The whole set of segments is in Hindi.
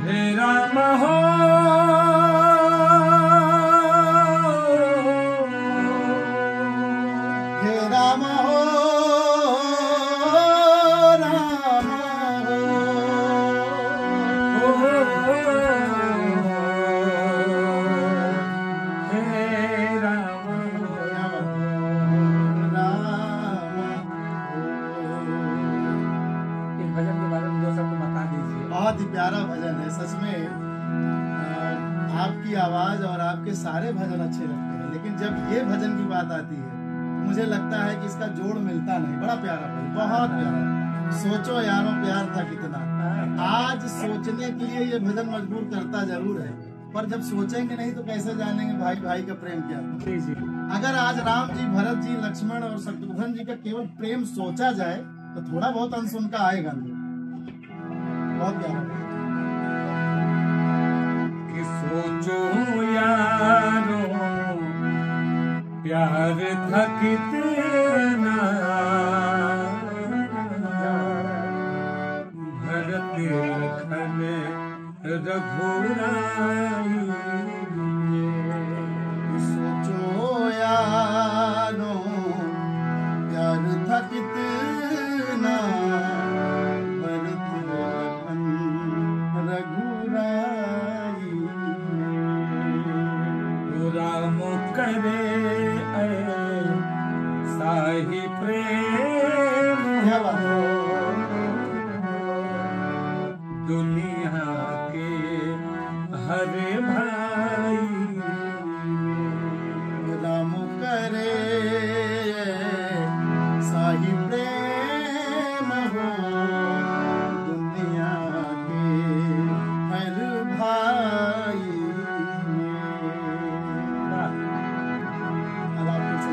हे राम हो हे राम हो राम हो हे राम इस भजन के बारे में दो शब्द बता दीजिए। बहुत ही प्यारा भजन है सच में। आपकी आवाज और आपके सारे भजन अच्छे लगते हैं, लेकिन जब ये भजन की बात आती है तो मुझे लगता है कि इसका जोड़ मिलता नहीं। बड़ा प्यारा भजन, बहुत प्यारा। सोचो यारों प्यार था कितना। आज सोचने के लिए ये भजन मजबूर करता जरूर है, पर जब सोचेंगे नहीं तो कैसे जानेंगे भाई भाई का प्रेम क्या है। जी जी। अगर आज राम जी, भरत जी, लक्ष्मण और शत्रुघ्न जी का केवल प्रेम सोचा जाए तो थोड़ा बहुत अंश उनका आएगा अंदर। बहुत प्यारा भजन। कि सोचो यारो प्यार था कितना, भरत लखन रघुराई। सोचो यारो प्यार था कितना, भरत लखन रघुराई। राम करे साही प्रेम क्या बात है? दुनिया के हरे भाई। राम करे साही प्रेम हो, दुनिया के हर भाई। अब आप कुछ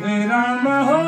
हे राम हो